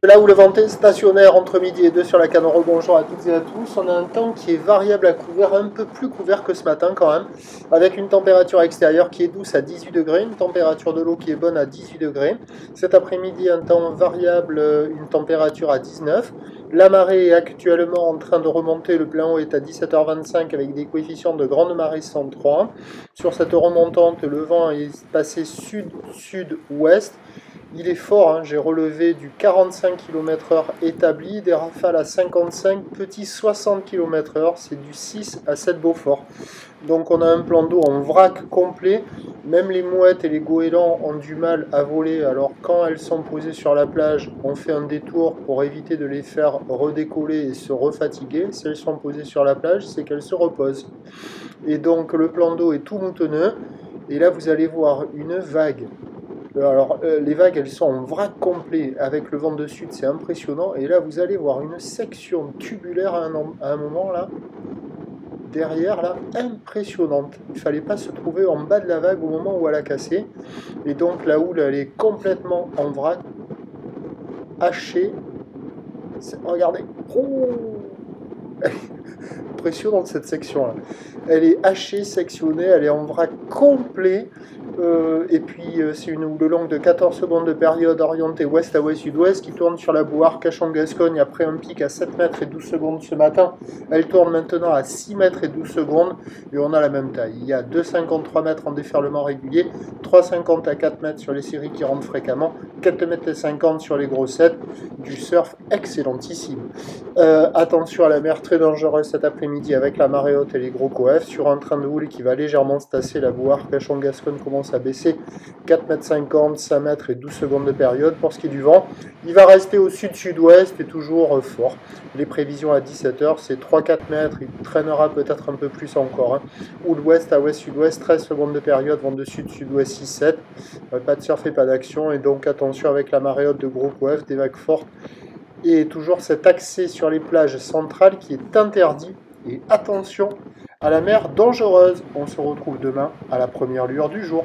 Là où le vent est stationnaire entre midi et 2 sur la canne, rebonjour à toutes et à tous. On a un temps qui est variable à couvert, un peu plus couvert que ce matin quand même, avec une température extérieure qui est douce à 18 degrés, une température de l'eau qui est bonne à 18 degrés. Cet après-midi, un temps variable, une température à 19. La marée est actuellement en train de remonter, le plein haut est à 17h25 avec des coefficients de grande marée 103. Sur cette remontante, le vent est passé sud-sud-ouest. Il est fort, hein, j'ai relevé du 45 km/h établi, des rafales à 55, petit 60 km/h, c'est du 6 à 7 Beaufort. Donc on a un plan d'eau en vrac complet, même les mouettes et les goélands ont du mal à voler, alors quand elles sont posées sur la plage, on fait un détour pour éviter de les faire redécoller et se refatiguer. Si elles sont posées sur la plage, c'est qu'elles se reposent. Et donc le plan d'eau est tout moutonneux, et là vous allez voir une vague. Alors, les vagues, elles sont en vrac complet avec le vent de sud, c'est impressionnant. Et là, vous allez voir une section tubulaire à un moment, là, derrière, là, impressionnante. Il ne fallait pas se trouver en bas de la vague au moment où elle a cassé. Et donc, la houle, elle est complètement en vrac, hachée. Regardez. Oh, impressionnante cette section-là. Elle est hachée, sectionnée, elle est en vrac complet. Et puis c'est une houle longue de 14 secondes de période orientée ouest à ouest-sud-ouest qui tourne sur la Bourg Cachon-Gascogne après un pic à 7 mètres et 12 secondes ce matin. Elle tourne maintenant à 6 mètres et 12 secondes et on a la même taille. Il y a 2,53 mètres en déferlement régulier, 3,50 à 4 mètres sur les séries qui rentrent fréquemment, 4 mètres et 50 sur les grossettes, du surf excellentissime. Attention à la mer, très dangereuse cet après-midi avec la marée haute et les gros coefs. Sur un train de houle qui va légèrement se tasser, la Bourg Cachon-Gascogne commence à baisser 4,50 m, 5 mètres et 12 secondes de période. Pour ce qui est du vent, il va rester au sud-sud-ouest et toujours fort. Les prévisions à 17h, c'est 3-4 mètres, il traînera peut-être un peu plus encore. Hein. Ou l'ouest à ouest-sud-ouest, 13 secondes de période, vent de sud-sud-ouest 6-7. Pas de surf et pas d'action, et donc attention avec la marée haute de gros coefs, des vagues fortes. Et toujours cet accès sur les plages centrales qui est interdit. Et attention à la mer dangereuse. On se retrouve demain à la première lueur du jour.